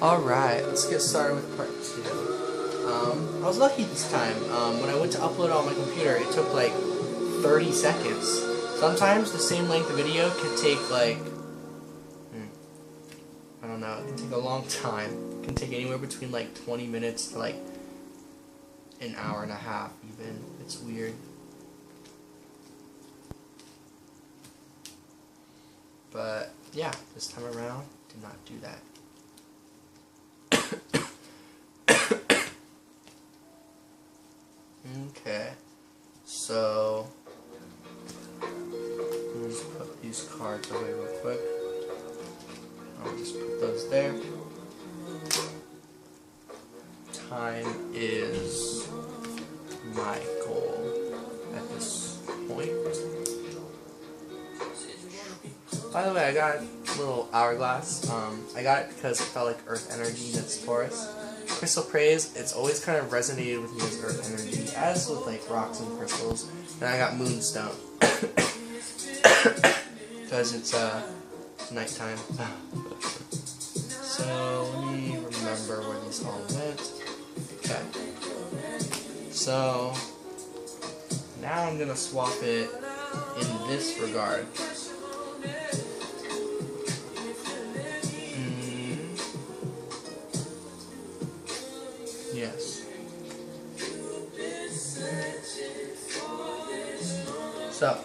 Alright, let's get started with part 2. I was lucky this time. When I went to upload it on my computer, it took like 30 seconds. Sometimes the same length of video can take like, I don't know, it can take a long time. It can take anywhere between like 20 minutes to like an hour and a half even. It's weird. But yeah, this time around, did not do that. Okay, so let me just put these cards away real quick. I'll just put those there. Time is my goal at this point. By the way, I got a little hourglass. I got it because it felt like earth energy, and it's Taurus. Crystal praise, it's always kind of resonated with me as earth energy, as with like rocks and crystals. And I got moonstone because it's nighttime. So let me remember where these all went. Okay. So now I'm gonna swap it in this regard. Yes. So,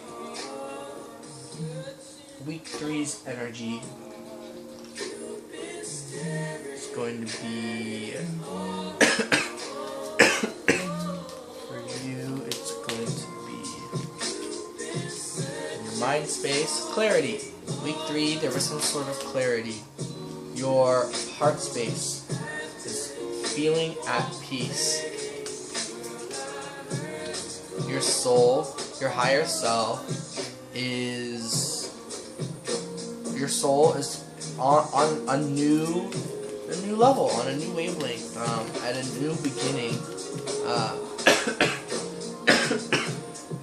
week 3's energy is going to be for you. It's going to be in your mind space clarity. Week 3, there was some sort of clarity. Your heart space is feeling at peace. Your soul, your higher self, is on a new level, on a new wavelength, at a new beginning.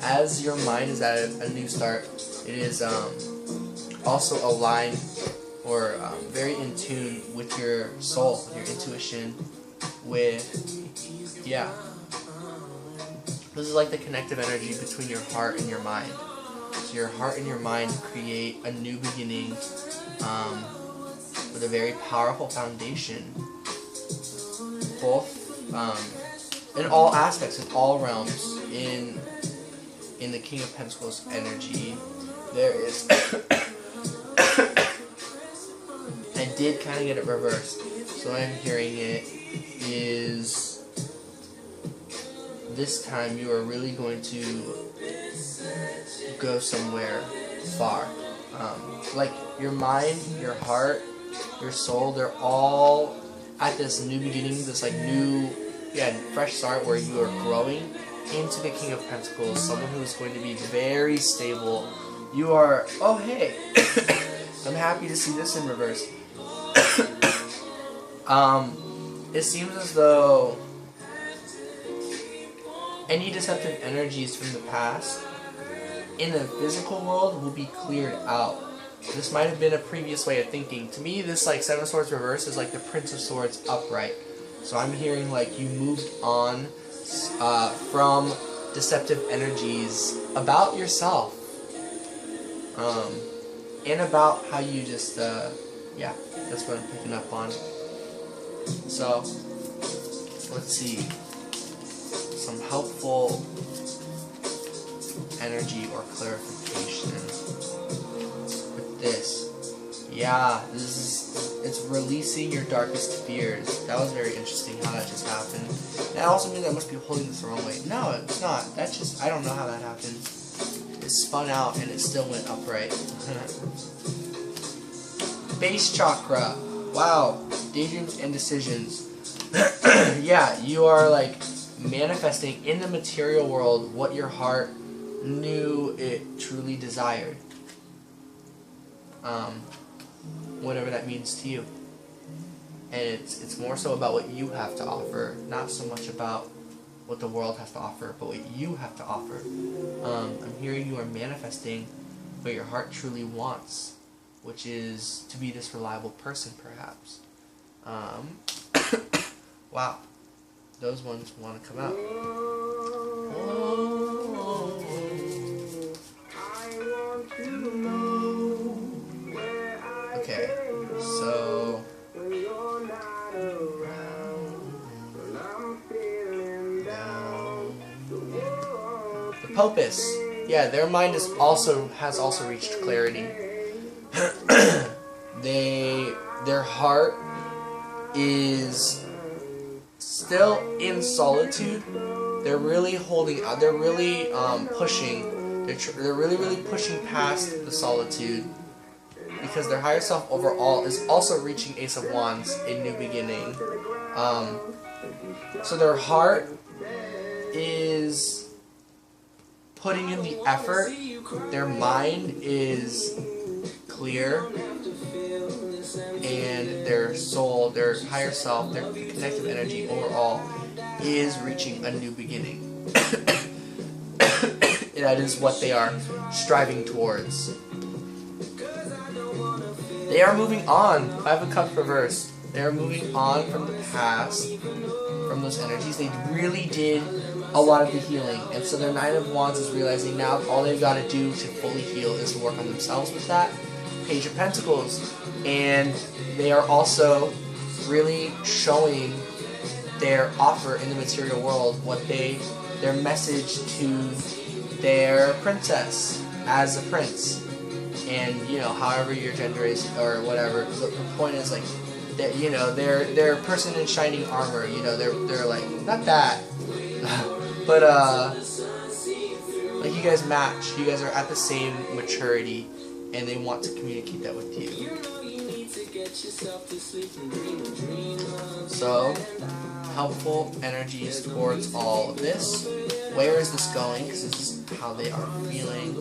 As your mind is at a new start, it is also aligned or very in tune with your soul, your intuition, with, yeah. This is like the connective energy between your heart and your mind. So your heart and your mind create a new beginning with a very powerful foundation. Both in all aspects, in all realms, in the King of Pentacles energy, there is I did kind of get it reversed. So I'm hearing it is this time you are really going to go somewhere far. Like your mind, your heart, your soul, they're all at this new beginning, this like new, fresh start where you are growing into the King of Pentacles, someone who is going to be very stable. You are, oh hey, I'm happy to see this in reverse. It seems as though any deceptive energies from the past in the physical world will be cleared out. This might have been a previous way of thinking. To me, this like Seven of Swords reverse is like the Prince of Swords upright. So I'm hearing like you moved on from deceptive energies about yourself, and about how you just that's what I'm picking up on. So let's see some helpful energy or clarification with this. Yeah, it's releasing your darkest fears. That was very interesting how that just happened. That also means I must be holding this the wrong way. No, it's not. That's just, I don't know how that happened. It spun out and it still went upright. Base chakra. Wow. Daydreams and decisions. Yeah, you are like manifesting in the material world what your heart knew it truly desired. Whatever that means to you. And it's more so about what you have to offer, not so much about what the world has to offer, but what you have to offer. I'm hearing you are manifesting what your heart truly wants, which is to be this reliable person, perhaps. Wow, those ones want to come out. Okay, so the Popus, yeah, their mind has also reached clarity. Their heart is still in solitude. They're really holding out. They're really pushing. They're really pushing past the solitude, because their higher self overall is also reaching Ace of Wands in New Beginning. So their heart is putting in the effort. Their mind is clear, and their soul, their higher self, their connective energy overall is reaching a new beginning. That is what they are striving towards. They are moving on. Five of Cups reversed. They are moving on from the past, from those energies. They really did a lot of the healing, and so their Nine of Wands is realizing now all they've got to do to fully heal is to work on themselves with that. Page of Pentacles, and they are also really showing their offer in the material world, what their message to their princess as a prince, and however your gender is or whatever. The point is, like, that they're person in shining armor. They're like, not that, but like, you guys match. You guys are at the same maturity, and they want to communicate that with you. So, helpful energies towards all of this. Where is this going? Because this is how they are feeling.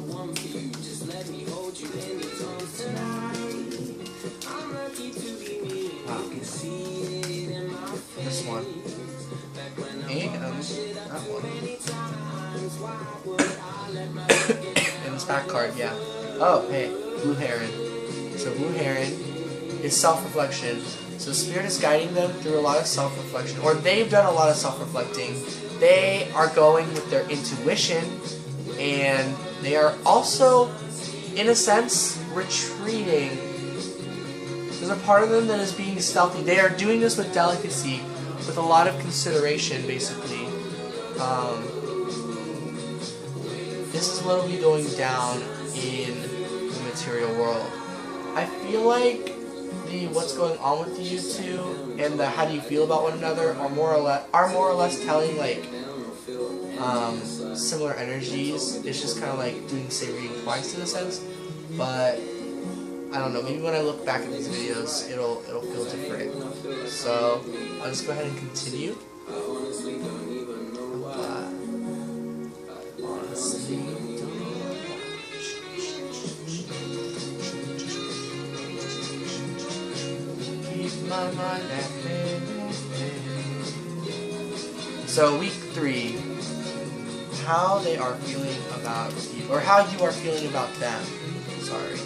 Wow. This one. And that one. And this back card, yeah. Oh, hey, Blue Heron. So Blue Heron is self-reflection. So Spirit is guiding them through a lot of self-reflection, or they've done a lot of self-reflecting. They are going with their intuition, and they are also, in a sense, retreating. There's a part of them that is being stealthy. They are doing this with delicacy, with a lot of consideration, basically. This is what will be going down in the material world. I feel like the what's going on with you two and the how do you feel about one another are more or less telling, like, similar energies. It's just kind of like doing the same reading twice in a sense, but I don't know, maybe when I look back at these videos it'll feel different. So I'll just go ahead and continue. My mind at bay. So week 3, how they are feeling about you, or how you are feeling about them. Sorry.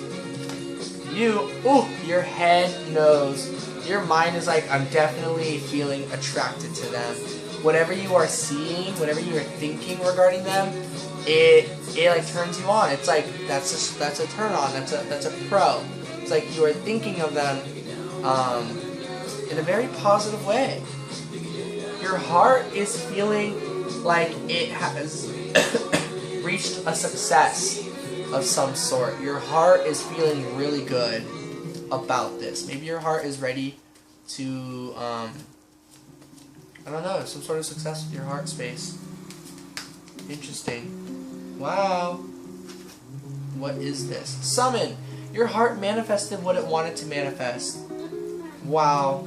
Your head knows. Your mind is like, I'm definitely feeling attracted to them. Whatever you are seeing, whatever you are thinking regarding them, it like turns you on. It's like that's a turn on. That's a pro. It's like you are thinking of them in a very positive way. Your heart is feeling like it has reached a success of some sort. Your heart is feeling really good about this. Maybe your heart is ready to, I don't know, some sort of success with your heart space. Interesting. Wow. What is this? Summon. Your heart manifested what it wanted to manifest. Wow.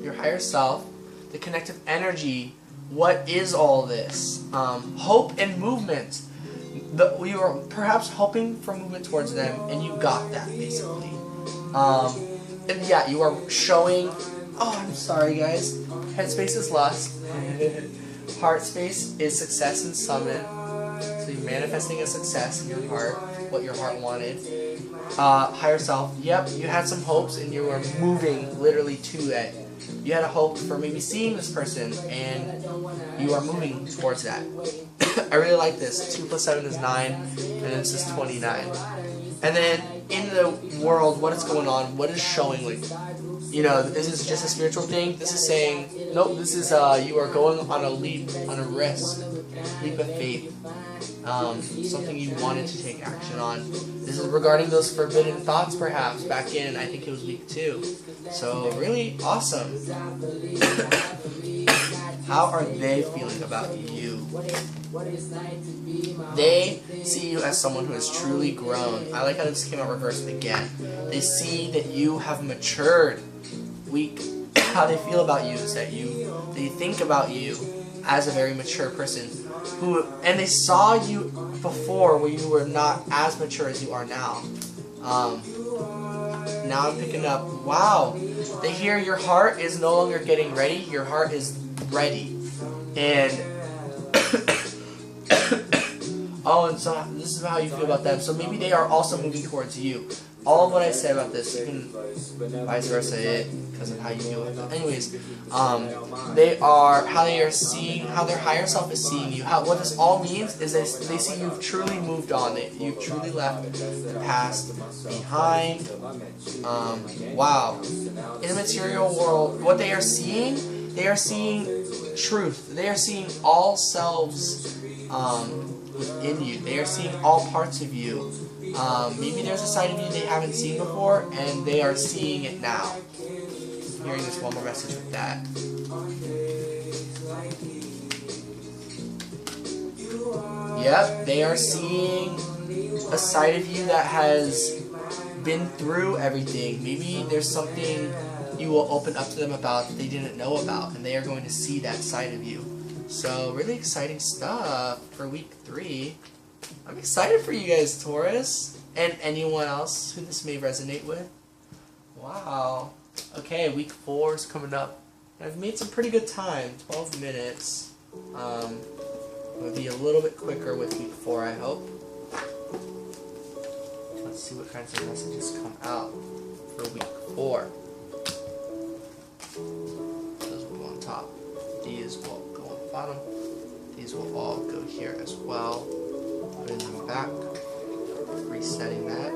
Your higher self, the connective energy, what is all this? Hope and movement. You were perhaps hoping for movement towards them, and you got that, basically. And yeah, you are showing... Oh, I'm sorry, guys. Headspace is lust. Heart space is success and summon. So you're manifesting a success in your heart, what your heart wanted. higher self. Yep, you had some hopes and you were moving literally to it. You had a hope for maybe seeing this person and you are moving towards that. I really like this. 2 plus 7 is 9 and this is 29. And then in the world, what is going on? What is showing? Like, you know, this is just a spiritual thing. This is saying, nope, this is you are going on a leap, on a risk, leap of faith. Something you wanted to take action on. This is regarding those forbidden thoughts, perhaps, back in, I think it was week 2. So, really awesome. How are they feeling about you? They see you as someone who has truly grown. I like how this came out reversed again. They see that you have matured. How they feel about you is that they think about you as a very mature person. And they saw you before where you were not as mature as you are now. Now I'm picking up, wow, they hear your heart is no longer getting ready, your heart is ready. And and so this is how you feel about them. So maybe they are also moving towards you. All of what I said about this, you can vice versa it because of how you feel about it. Anyways, how their higher self is seeing you. What this all means is they see you've truly moved on. You've truly left the past behind. Wow. In the material world, what they are seeing truth. They are seeing all selves within you. They are seeing all parts of you. Maybe there's a side of you they haven't seen before, and they are seeing it now. I'm hearing this one more message with that. Yep, they are seeing a side of you that has been through everything. Maybe there's something you will open up to them about that they didn't know about, and they are going to see that side of you. So, really exciting stuff for week 3. I'm excited for you guys, Taurus, and anyone else who this may resonate with. Wow. Okay, week 4 is coming up. I've made some pretty good time, 12 minutes. It'll be a little bit quicker with week 4, I hope. Let's see what kinds of messages come out for week 4. Those will go on top. These will go on the bottom. These will all go here as well. Putting them back. Resetting that.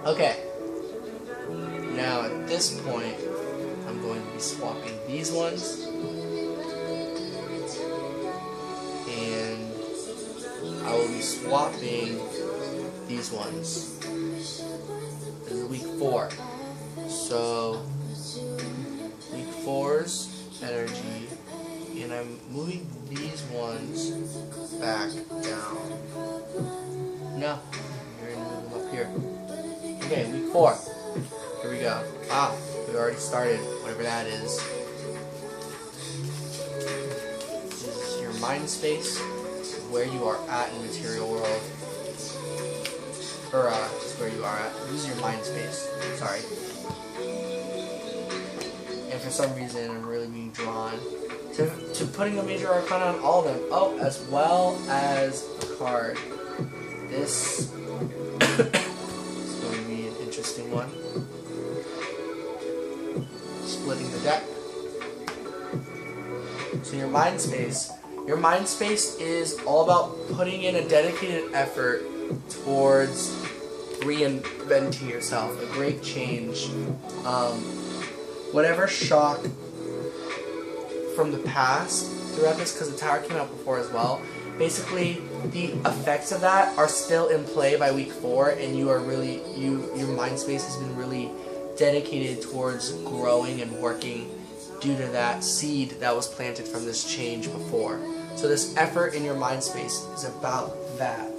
Okay. Now at this point, I'm going to be swapping these ones. And I will be swapping these ones. This is week 4. So, week 4's energy, and I'm moving these ones back down. No, you're going to move them up here. Okay, week 4. Here we go. We already started, whatever that is. This is your mind space, where you are at in the material world. Or, just where you are at. This is your mind space. Sorry. And for some reason, I'm really being drawn to putting a major arcana on all of them. Oh, as well as a card. This is going to be an interesting one. Splitting the deck. So your mind space. Your mind space is all about putting in a dedicated effort towards reinventing yourself. A great change. Whatever shock from the past throughout this, because the tower came out before as well, basically the effects of that are still in play by week 4, and you are really, your mind space has been really dedicated towards growing and working due to that seed that was planted from this change before. So this effort in your mind space is about that,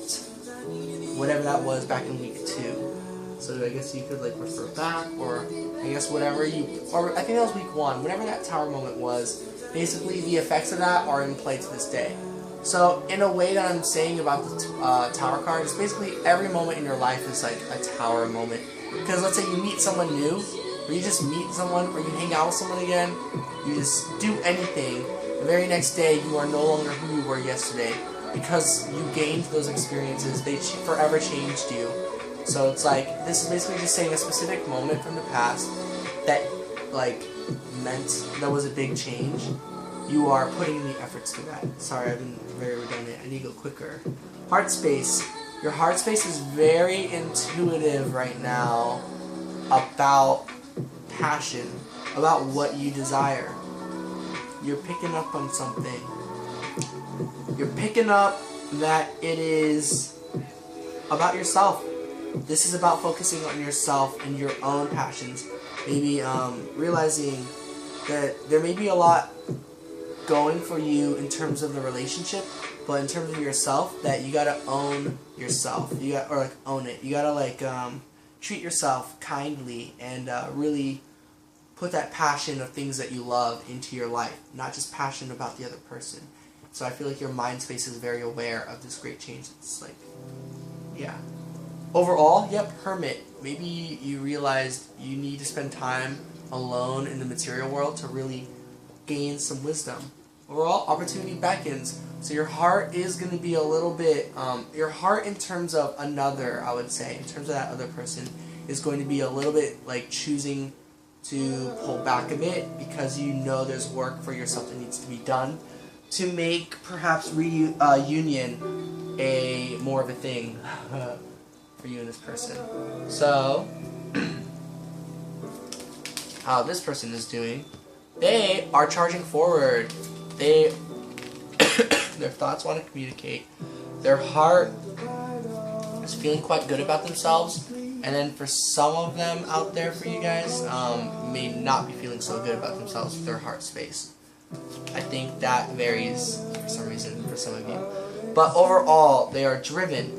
whatever that was back in week 2. So I guess you could like refer back, or I guess whatever I think that was week 1, whatever that tower moment was, basically the effects of that are in play to this day. So in a way that I'm saying about the tower card, it's basically every moment in your life is like a tower moment. Because let's say you meet someone new, or you just meet someone, or you hang out with someone again, you just do anything, the very next day you are no longer who you were yesterday. because you gained those experiences, they forever changed you. So it's like, this is basically just saying a specific moment from the past that like meant that was a big change. You are putting the efforts to that. Sorry, I've been very redundant. I need to go quicker. Heart space. Your heart space is very intuitive right now about passion, about what you desire. You're picking up on something. You're picking up that it is about yourself. This is about focusing on yourself and your own passions. Maybe realizing that there may be a lot going for you in terms of the relationship, but in terms of yourself, that you gotta own yourself. Own it. You gotta treat yourself kindly and really put that passion of things that you love into your life, not just passion about the other person. So I feel like your mind space is very aware of this great change. It's like, yeah. Overall, yep, hermit. Maybe you realized you need to spend time alone in the material world to really gain some wisdom. Overall, opportunity beckons. So your heart is going to be a little bit, your heart in terms of another, I would say, in terms of that other person, is going to be a little bit like choosing to pull back a bit because you know there's work for yourself that needs to be done to make perhaps union a more of a thing for you and this person. So, how this person is doing, they are charging forward. They, their thoughts want to communicate. Their heart is feeling quite good about themselves. And then for some of them out there, for you guys, may not be feeling so good about themselves with their heart space. I think that varies for some reason for some of you. But overall, they are driven.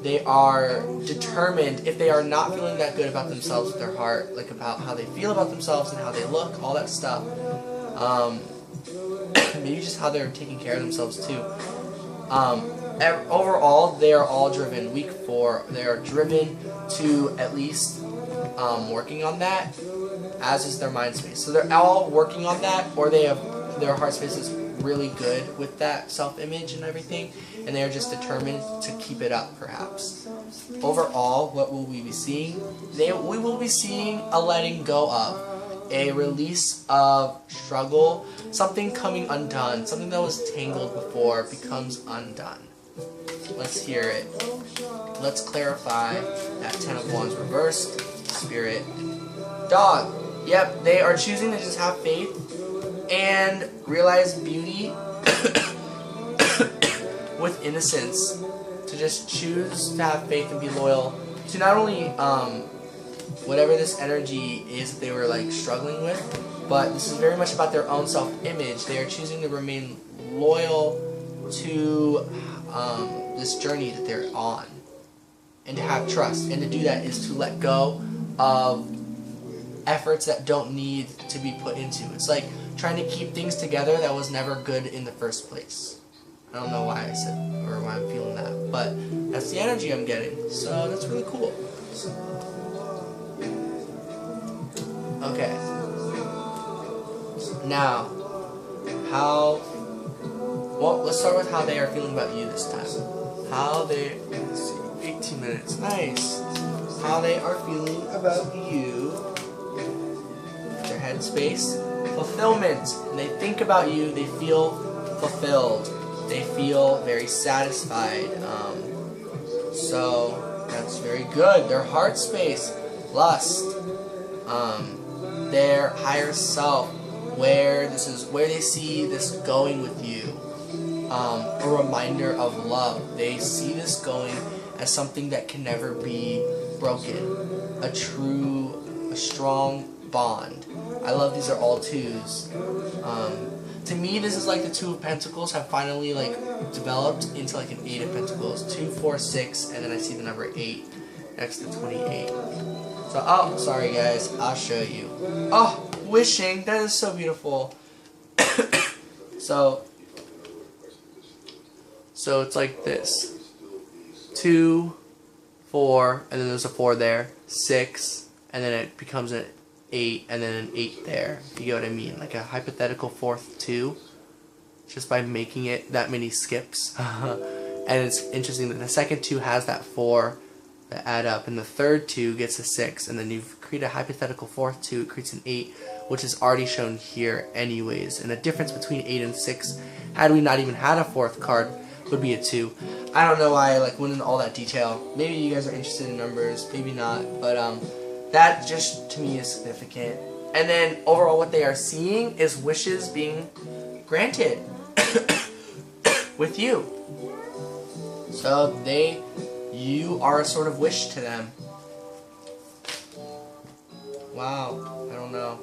They are determined. If they are not feeling that good about themselves with their heart, like about how they feel about themselves and how they look, all that stuff, maybe just how they're taking care of themselves too. Overall, they are all driven. Week 4, they are driven to at least working on that, as is their mind space. So they're all working on that, or they have their heart space is really good with that self-image and everything, and they are just determined to keep it up, perhaps. Overall, what will we be seeing? We will be seeing a letting go of, a release of struggle, something coming undone, something that was tangled before becomes undone. Let's hear it. Let's clarify that 10 of Wands reversed, Spirit. Dog. Yep, they are choosing to just have faith and realize beauty with innocence. To just choose to have faith and be loyal to not only whatever this energy is that they were like struggling with, but this is very much about their own self-image. They are choosing to remain loyal to this journey that they're on, and to have trust. And to do that is to let go of efforts that don't need to be put into. It's like trying to keep things together that was never good in the first place. I don't know why I said, or why I'm feeling that, but that's the energy I'm getting. So that's really cool. Okay. Now, well, let's start with how they are feeling about you this time. Let's see, 18 minutes, nice. How they are feeling about you. Their headspace. Fulfillment. When they think about you, they feel fulfilled. They feel very satisfied. So that's very good. Their heart space, lust, their higher self, where they see this going with you. A reminder of love. They see this going as something that can never be broken. A strong bond. I love these are all 2s. To me, this is like the 2 of Pentacles have finally like developed into like an 8 of Pentacles. 2, 4, 6, and then I see the number 8 next to 28. So, oh, sorry guys, I'll show you. Oh, wishing, that is so beautiful. So it's like this. 2, 4, and then there's a 4 there. 6, and then it becomes an 8, and then an 8 there. You get what I mean? Like a hypothetical 4th 2. Just by making it that many skips. And it's interesting that the second 2 has that 4 that add up, and the third 2 gets a 6, and then you create a hypothetical fourth 2, it creates an 8, which is already shown here anyways. And the difference between 8 and 6, had we not even had a fourth card, would be a 2. I don't know why I went into all that detail. Maybe you guys are interested in numbers, maybe not, but that just to me is significant. And then overall what they are seeing is wishes being granted with you. So you are a sort of wish to them. Wow, I don't know.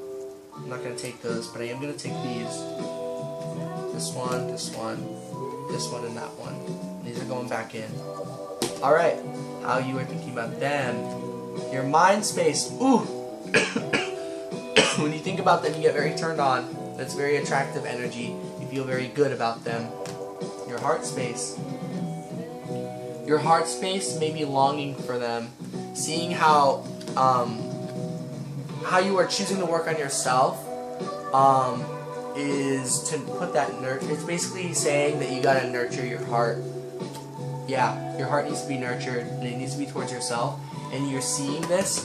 I'm not going to take those, but I am going to take these. This one, this one, this one, and that one. These are going back in. Alright, how you are thinking about them. Your mind space. Ooh! When you think about them, you get very turned on. That's very attractive energy. You feel very good about them. Your heart space. Your heart space may be longing for them. Seeing how you are choosing to work on yourself is to put that nurture. It's basically saying that you gotta nurture your heart. Yeah, your heart needs to be nurtured, and it needs to be towards yourself. And you're seeing this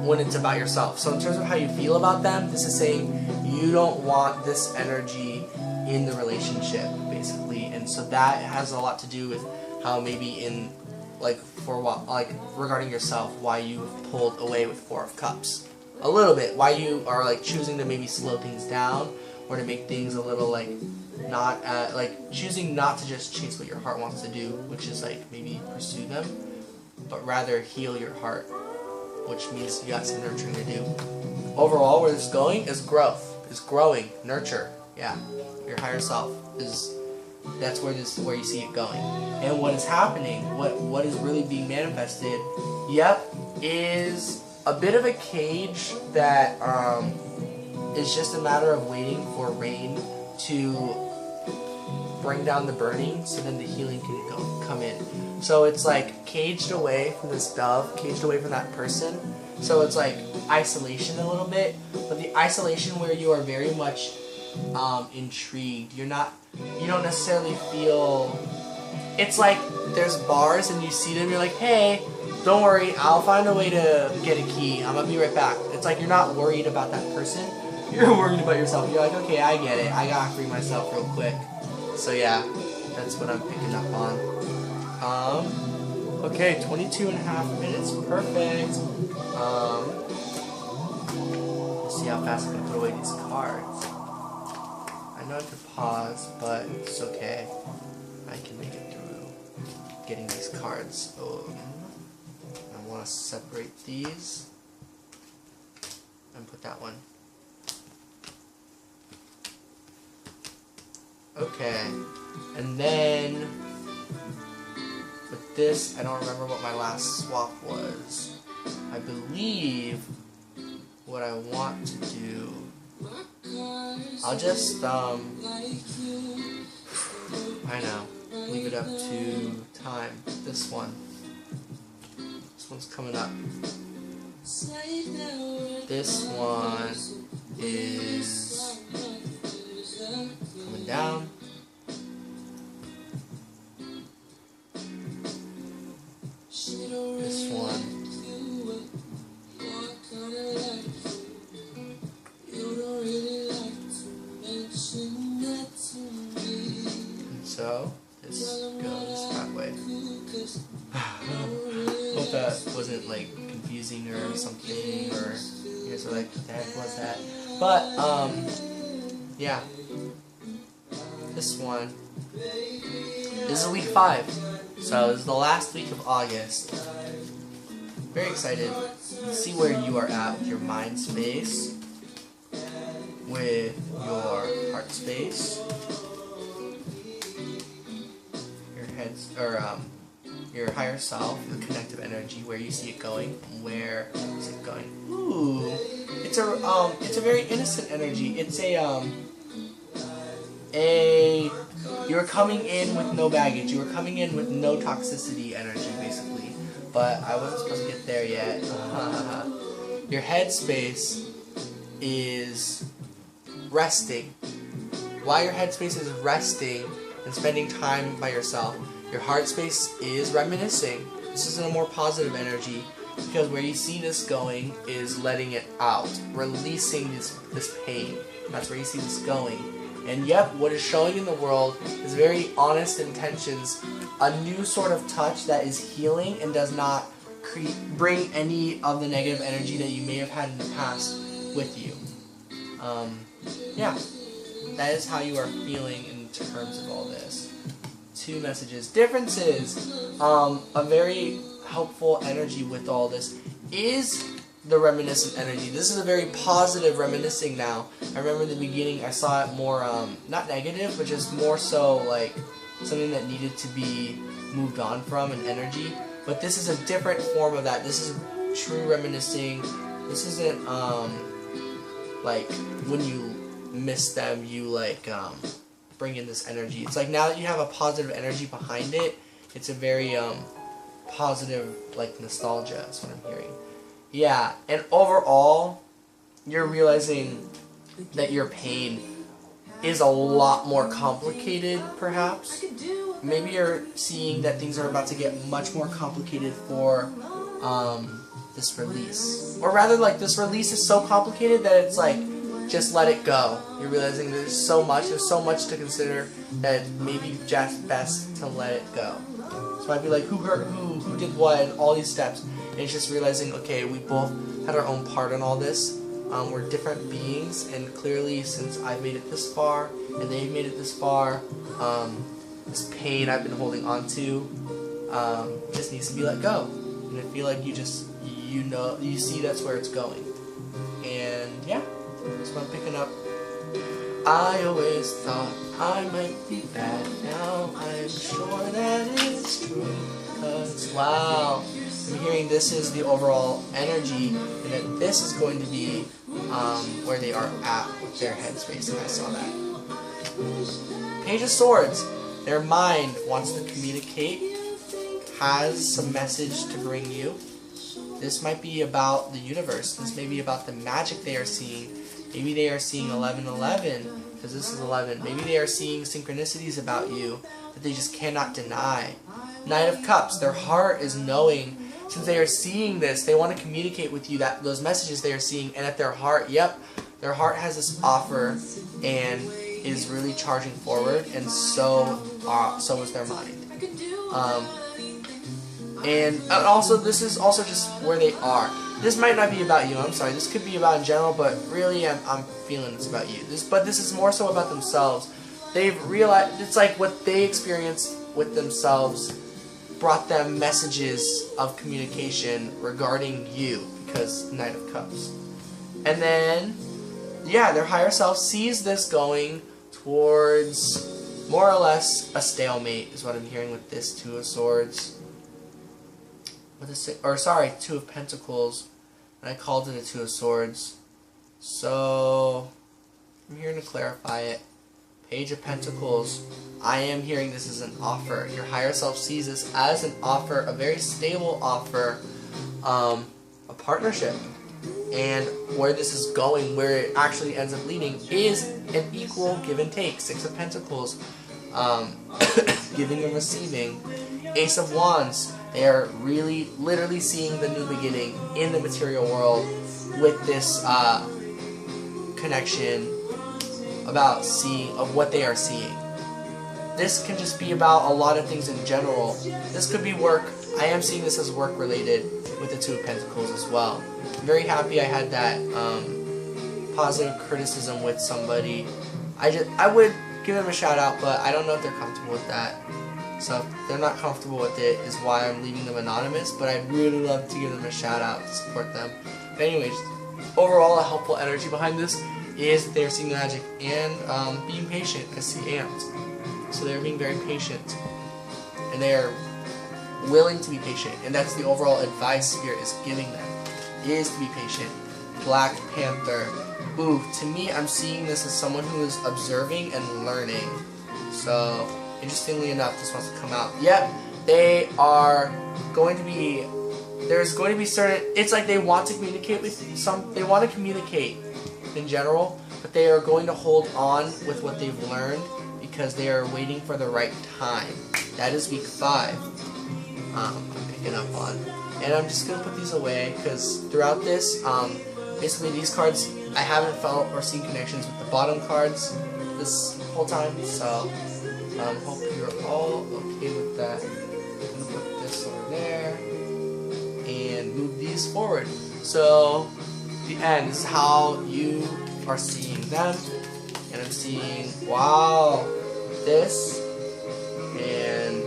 when it's about yourself. So in terms of how you feel about them, this is saying you don't want this energy in the relationship, basically. And so that has a lot to do with how maybe in regarding yourself, why you pulled away with 4 of Cups. A little bit, why you are choosing to maybe slow things down, or to make things a little not choosing not to just chase what your heart wants to do, which is maybe pursue them, but rather heal your heart, which means you got some nurturing to do. Overall, where this is going is growth, is growing, nurture. Yeah, your higher self that's where you see it going. And what is happening, what is really being manifested, is a bit of a cage that is just a matter of waiting for rain to bring down the burning, so then the healing can come in. So it's caged away from this dove, caged away from that person. So it's isolation a little bit, but the isolation where you are very much intrigued. You don't necessarily feel. It's there's bars and you see them. You're hey, don't worry, I'll find a way to get a key. I'm gonna be right back. It's you're not worried about that person. You're worried about yourself. You're okay, I get it. I gotta free myself real quick. So yeah, that's what I'm picking up on. Okay, 22.5 minutes. Perfect. Let's see how fast I can put away these cards. I know I could pause, but it's okay. I can make it through getting these cards. I want to separate these and put that one. Okay, and then with this, I don't remember what my last swap was. I believe what I want to do, I'll just, leave it up to time. This one's coming up. This one is coming down. This one. And so this goes that way. Hope that wasn't confusing or something, or you guys are what the heck was that? But yeah. This one. This is week 5. So this is the last week of August. Very excited to see where you are at with your mind space, with your heart space, your heads, or your higher self, the connective energy, where you see it going, where is it going? Ooh, it's a very innocent energy. It's you're coming in with no baggage. You are coming in with no toxicity energy, basically. But I wasn't supposed to get there yet. Your head space is resting. While your headspace is resting and spending time by yourself, Your heart space is reminiscing. This is in a more positive energy, because where you see this going is letting it out, releasing this pain. That's where you see this going. And yep, what is showing in the world is very honest intentions, a new sort of touch that is healing and does not bring any of the negative energy that you may have had in the past with you. Yeah, that is how you are feeling in terms of all this. 2 messages. Differences. A very helpful energy with all this is the reminiscent energy. This is a very positive reminiscing now. I remember in the beginning I saw it more, not negative, but just more so like something that needed to be moved on from, an energy. But this is a different form of that. This is true reminiscing. This isn't, like, when you miss them, you, like, bring in this energy. It's like now that you have a positive energy behind it, it's a very, positive, like, nostalgia is what I'm hearing. Yeah, and overall, you're realizing that your pain is a lot more complicated, perhaps. Maybe you're seeing that things are about to get much more complicated for this release. Or rather, like, this release is so complicated that it's like, just let it go. You're realizing there's so much to consider that it may be just best to let it go. So it might be like, who hurt who did what, and all these steps. And it's just realizing, okay, we both had our own part in all this. We're different beings, and clearly since I've made it this far, and they've made it this far, this pain I've been holding on to just needs to be let go. And I feel like you see that's where it's going. And yeah, that's what I'm picking up. I always thought I might be bad, now I'm sure that it's true. Cause wow, I'm hearing this is the overall energy, and that this is going to be where they are at with their headspace, and I saw that. Page of Swords. Their mind wants to communicate, has some message to bring you. This might be about the universe. This may be about the magic they are seeing. Maybe they are seeing 1111, because this is 11. Maybe they are seeing synchronicities about you that they just cannot deny. Knight of Cups. Their heart is knowing. Since they are seeing this, they want to communicate with you that those messages they are seeing, and at their heart, yep, their heart has this offer and is really charging forward, and so is their mind. And also, this is also just where they are. This might not be about you, I'm sorry, this could be about in general, but really I'm feeling it's about you. But this is more so about themselves. They've realized, it's like what they experienced with themselves brought them messages of communication regarding you, because Knight of Cups. And then, yeah, their higher self sees this going towards more or less a stalemate, is what I'm hearing with this Two of Swords. Two of Pentacles, and I called it a Two of Swords. So, I'm here to clarify it. Page of Pentacles. I am hearing this as an offer. Your higher self sees this as an offer, a very stable offer, a partnership. And where this is going, where it actually ends up leading, is an equal give and take. Six of Pentacles, giving and receiving. Ace of Wands. They are really, literally seeing the new beginning in the material world with this connection about of what they are seeing. This can just be about a lot of things in general. This could be work. I am seeing this as work related with the Two of Pentacles as well. I'm very happy I had that positive criticism with somebody. I would give them a shout out, but I don't know if they're comfortable with that. So if they're not comfortable with it is why I'm leaving them anonymous, but I'd really love to give them a shout out to support them. But anyways, overall a helpful energy behind this is that they're seeing magic and being patient. I see ants. So they're being very patient. And they are willing to be patient. And that's the overall advice Spirit is giving them, is to be patient. Black Panther. Ooh, to me I'm seeing this as someone who is observing and learning. So interestingly enough, this wants to come out. Yep, they are going to be, there's going to be certain, it's like they want to communicate with they want to communicate in general, but they are going to hold on with what they've learned because they are waiting for the right time. That is week 5. I'm picking up on. And I'm just going to put these away because throughout this, basically these cards, I haven't felt or seen connections with the bottom cards this whole time. So hope you're all okay with that. I'm going to put this over there and move these forward. So the end, this is how you are seeing them. And I'm seeing, wow, this and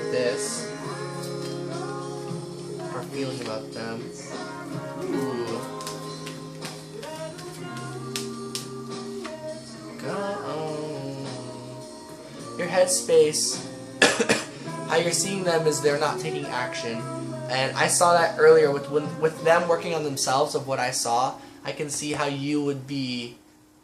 this are feeling about them. Ooh. Your headspace, how you're seeing them is they're not taking action. And I saw that earlier with them working on themselves of what I saw. I can see how you would be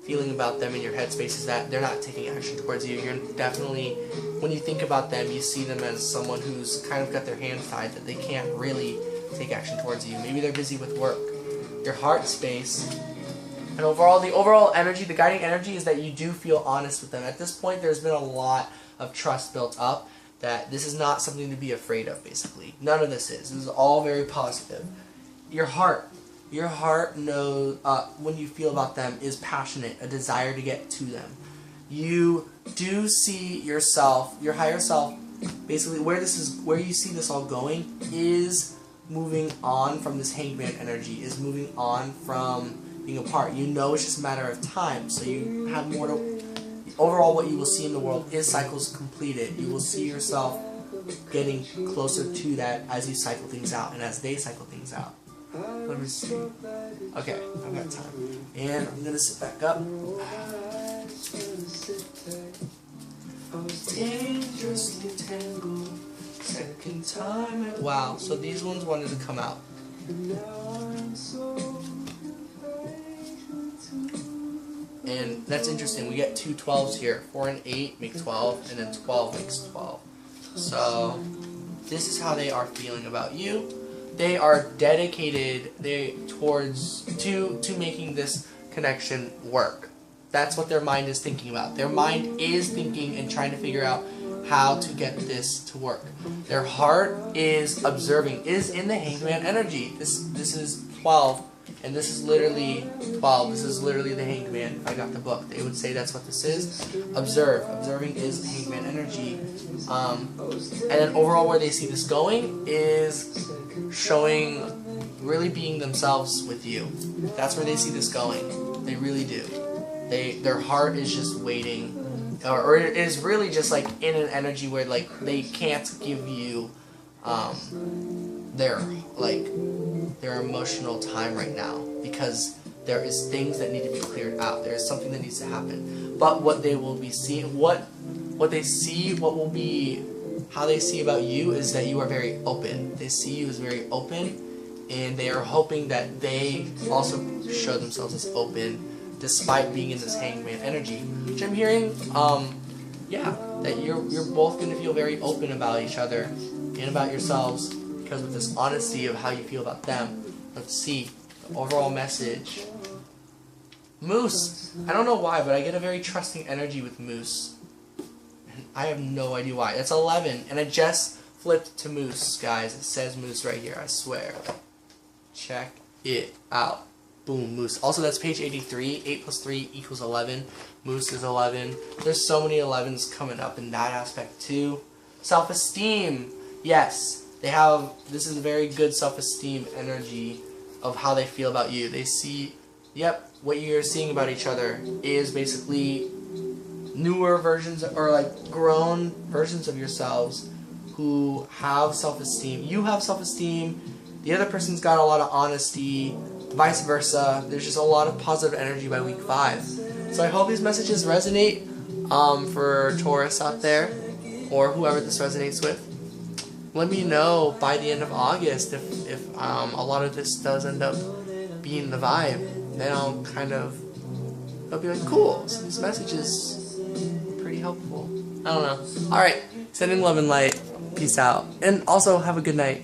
feeling about them in your headspace is that they're not taking action towards you. You're definitely, when you think about them, you see them as someone who's kind of got their hands tied, that they can't really take action towards you. Maybe they're busy with work. Your heart space, and overall, the overall energy, the guiding energy is that you do feel honest with them. At this point, there's been a lot of trust built up that this is not something to be afraid of, basically. None of this is. This is all very positive. Your heart knows, when you feel about them, is passionate, a desire to get to them. You do see yourself, your higher self, basically where you see this all going is moving on from this hangman energy, is moving on from being apart. You know it's just a matter of time, so you have more to... Overall, what you will see in the world is cycles completed. You will see yourself getting closer to that as you cycle things out and as they cycle things out. Let me see. Okay, I've got time. And I'm going to sit back up. Dangerously tangled, second time. Wow, so these ones wanted to come out. And that's interesting. We get 2 12s here. 4 and 8 make 12, and then 12 makes 12. So this is how they are feeling about you. They are dedicated to making this connection work. That's what their mind is thinking about. Their mind is thinking and trying to figure out how to get this to work. Their heart is observing, is in the hangman energy. This is 12. And this is literally 12. This is literally the hangman. If I got the book, they would say that's what this is. Observe. Observing is hangman energy. And then overall where they see this going is showing, really being themselves with you. That's where they see this going. They really do. Their heart is just waiting. Or it is really just like in an energy where like they can't give you their emotional time right now because there is things that need to be cleared out. There is something that needs to happen. But what they will be seeing, how they see about you is that you are very open. They see you as very open, and they are hoping that they also show themselves as open despite being in this hangman energy. Which I'm hearing, that you're both going to feel very open about each other and about yourselves. Because with this honesty of how you feel about them, let's see the overall message. Moose. I don't know why, but I get a very trusting energy with Moose. And I have no idea why. That's 11, and I just flipped to Moose, guys. It says Moose right here, I swear. Check it out. Boom, Moose. Also, that's page 83. 8 plus 3 equals 11. Moose is 11. There's so many 11s coming up in that aspect, too. Self-esteem. Yes. This is a very good self-esteem energy of how they feel about you. They see, what you're seeing about each other is basically newer versions or like grown versions of yourselves who have self-esteem. You have self-esteem. The other person's got a lot of honesty, vice versa. There's just a lot of positive energy by week 5. So I hope these messages resonate for Taurus out there or whoever this resonates with. Let me know by the end of August if a lot of this does end up being the vibe. Then I'll be like, cool, so this message is pretty helpful. I don't know. Alright, sending love and light. Peace out. And also, have a good night.